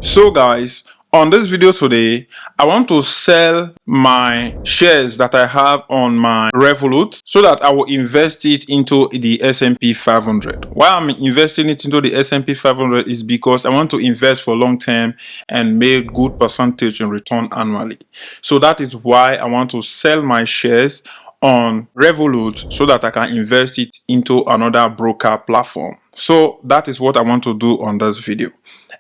So guys, on this video today, I want to sell my shares that I have on my Revolut so that I will invest it into the S&P 500. Why I'm investing it into the S&P 500 is because I want to invest for long term and make good percentage in return annually. So that is why I want to sell my shares on Revolut so that I can invest it into another broker platform. So that is what I want to do on this video.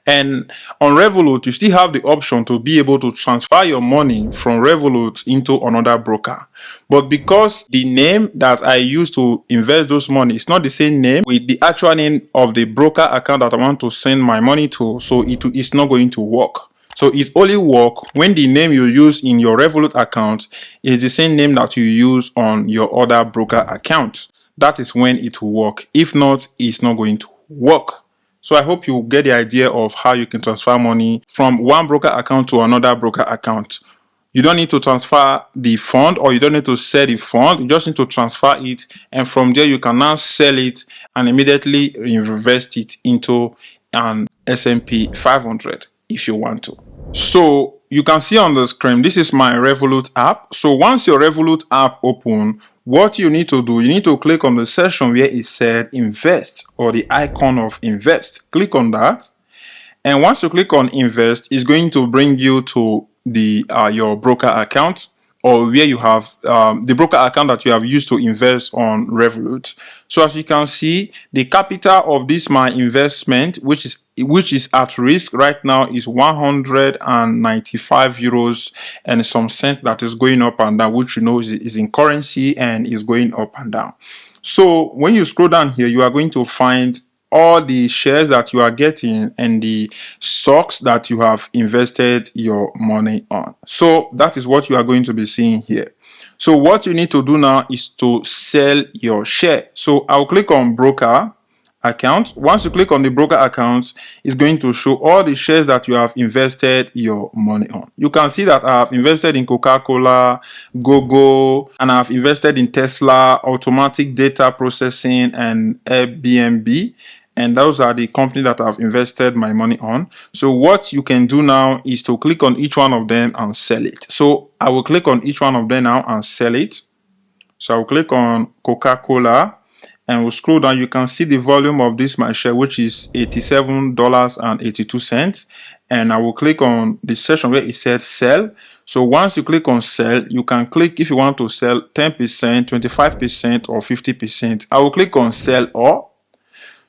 And on Revolut, you still have the option to be able to transfer your money from Revolut into another broker. But because the name that I use to invest those money is not the same name with the actual name of the broker account that I want to send my money to, so it's not going to work. So it only works when the name you use in your Revolut account is the same name that you use on your other broker account. That is when it will work. If not, it's not going to work. So I hope you get the idea of how you can transfer money from one broker account to another broker account. You don't need to transfer the fund or you don't need to sell the fund. You just need to transfer it, and from there you can now sell it and immediately invest it into an S&P 500 if you want to. So you can see on the screen, this is my Revolut app. So once your Revolut app open, what you need to do, you need to click on the section where it said invest or the icon of invest. Click on that. And once you click on invest, it's going to bring you to the your broker account, or where you have the broker account that you have used to invest on Revolut. So as you can see, the capital of this my investment, which is at risk right now, is 195 euros and some cent. That is going up and down, which you know is in currency and is going up and down. So when you scroll down here, you are going to find all the shares that you are getting and the stocks that you have invested your money on. So that is what you are going to be seeing here. So what you need to do now is to sell your share. So I'll click on broker account. Once you click on the broker account, it's going to show all the shares that you have invested your money on. You can see that I have invested in Coca-Cola, Gogo, and I have invested in Tesla, Automatic Data Processing, and Airbnb. And those are the companies that I've invested my money on. So what you can do now is to click on each one of them and sell it. So I will click on each one of them now and sell it. So I'll click on Coca-Cola and we'll scroll down. You can see the volume of this my share, which is $87.82. And I will click on the section where it said sell. So once you click on sell, you can click if you want to sell 10%, 25%, or 50%. I will click on sell all.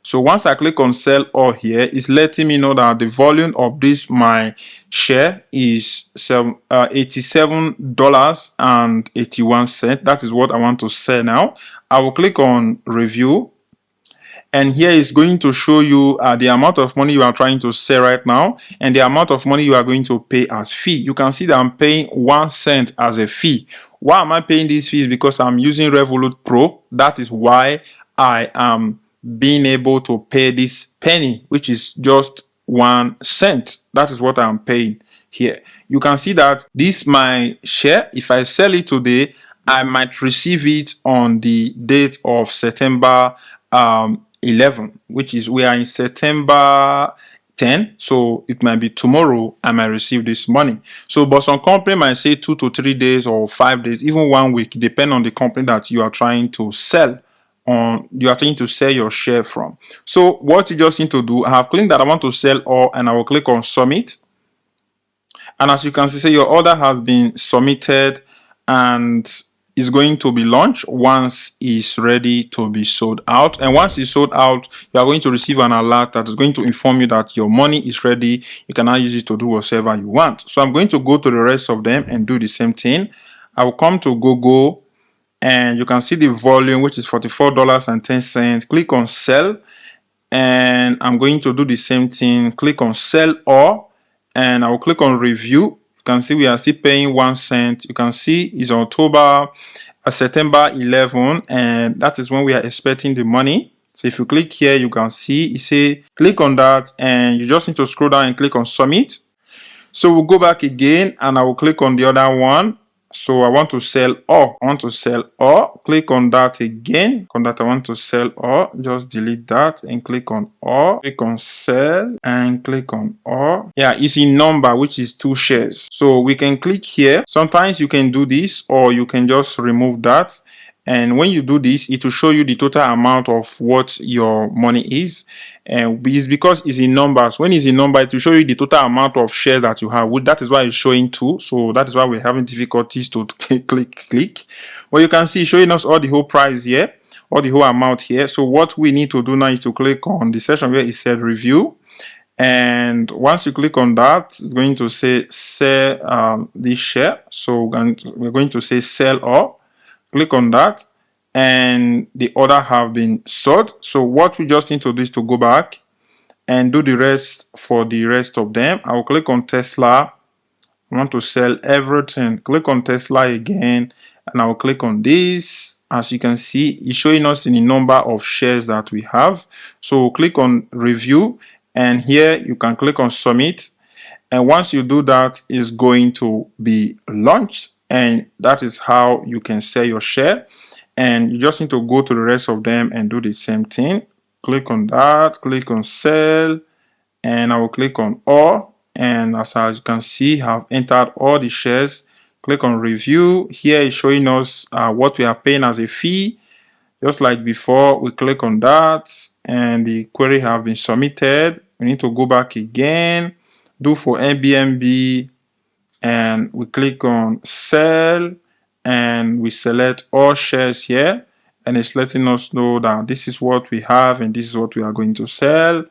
So once I click on sell all here, it's letting me know that the volume of this my share is $87.81. That is what I want to sell now. I will click on review, and here is going to show you the amount of money you are trying to sell right now and the amount of money you are going to pay as fee. You can see that I'm paying 1 cent as a fee. Why am I paying these fees? Because I'm using Revolut Pro. That is why I am being able to pay this penny, which is just 1 cent. That is what I'm paying here. You can see that this my share, if I sell it today, I might receive it on the date of September 11, which is we are in September 10, so it might be tomorrow I might receive this money. So but some company might say 2 to 3 days or 5 days, even 1 week, depending on the company that you are trying to sell your share from. So what you just need to do, I have clicked that I want to sell all, and I will click on submit. And as you can see, your order has been submitted and is going to be launched once it's ready to be sold out. And once it's sold out, you are going to receive an alert that is going to inform you that your money is ready. You can now use it to do whatever you want. So I'm going to go to the rest of them and do the same thing. I will come to Google, and you can see the volume, which is $44.10. Click on sell, and I'm going to do the same thing. Click on sell all, and I will click on review. You can see we are still paying 1 cent. You can see it's September 11, and that is when we are expecting the money. So if you click here, you can see it say click on that, and you just need to scroll down and click on submit. So we'll go back again, and I will click on the other one. So I want to sell all. I want to sell all. Click on that again. On that I want to sell all. Just delete that and click on all. Click on sell and click on all. Yeah, it's in number, which is 2 shares. So we can click here. Sometimes you can do this or you can just remove that. And when you do this, it will show you the total amount of what your money is. And it's because it's in numbers. When it's in number, it will show you the total amount of shares that you have. That is why it's showing 2. So that is why we're having difficulties to click. But you can see it's showing us all the whole price here, all the whole amount here. So what we need to do now is to click on the section where it said review. And once you click on that, it's going to say sell this share. So we're going to say sell all. Click on that and the order have been sold. So what we just need to do is to go back and do the rest for the rest of them. I will click on Tesla. I want to sell everything. Click on Tesla again and I will click on this. As you can see, it's showing us in the number of shares that we have. So click on review and here you can click on submit. And once you do that, it's going to be launched. And that is how you can sell your share. And you just need to go to the rest of them and do the same thing. Click on that, click on sell, and I will click on all. And as you can see, I've entered all the shares. Click on review. Here is showing us what we are paying as a fee. Just like before, we click on that and the query have been submitted. We need to go back again, do for Airbnb, and we click on sell and we select all shares here, and it's letting us know that this is what we have and this is what we are going to sell.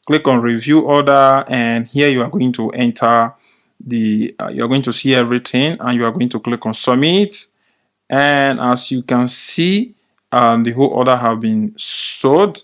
Click on review order and here you are going to enter the you're going to see everything and you are going to click on submit. And as you can see, the whole order have been sold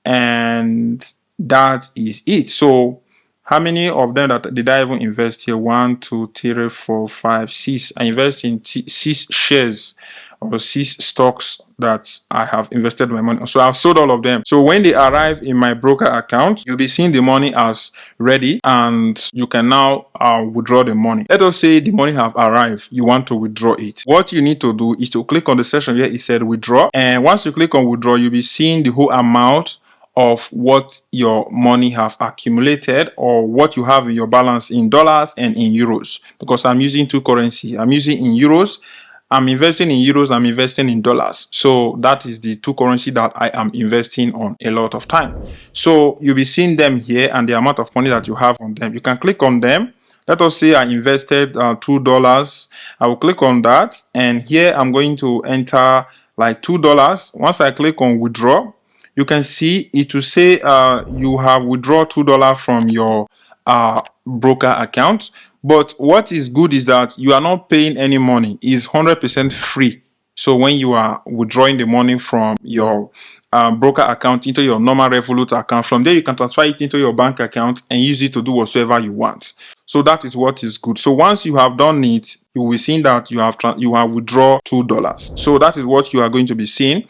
and that is it. So how many of them that did I even invest here? 1, 2, 3, 4, 5, 6. I invest in 6 shares or 6 stocks that I have invested my money. So I've sold all of them. So when they arrive in my broker account, you'll be seeing the money as ready and you can now withdraw the money. Let us say the money have arrived. You want to withdraw it. What you need to do is to click on the section where it said withdraw. And once you click on withdraw, you'll be seeing the whole amount of what your money have accumulated or what you have in your balance in dollars and in euros, because I'm using 2 currency. I'm using in euros. I'm investing in euros, I'm investing in dollars. So that is the 2 currency that I am investing on a lot of time. So you'll be seeing them here and the amount of money that you have on them. You can click on them. Let us say I invested $2. I will click on that and here I'm going to enter like $2. Once I click on withdraw, you can see it will say you have withdrawn $2 from your broker account. But what is good is that you are not paying any money. It's 100% free. So when you are withdrawing the money from your broker account into your normal Revolut account, from there you can transfer it into your bank account and use it to do whatsoever you want. So that is what is good. So once you have done it, you will be seeing that you have withdrawn $2. So that is what you are going to be seeing.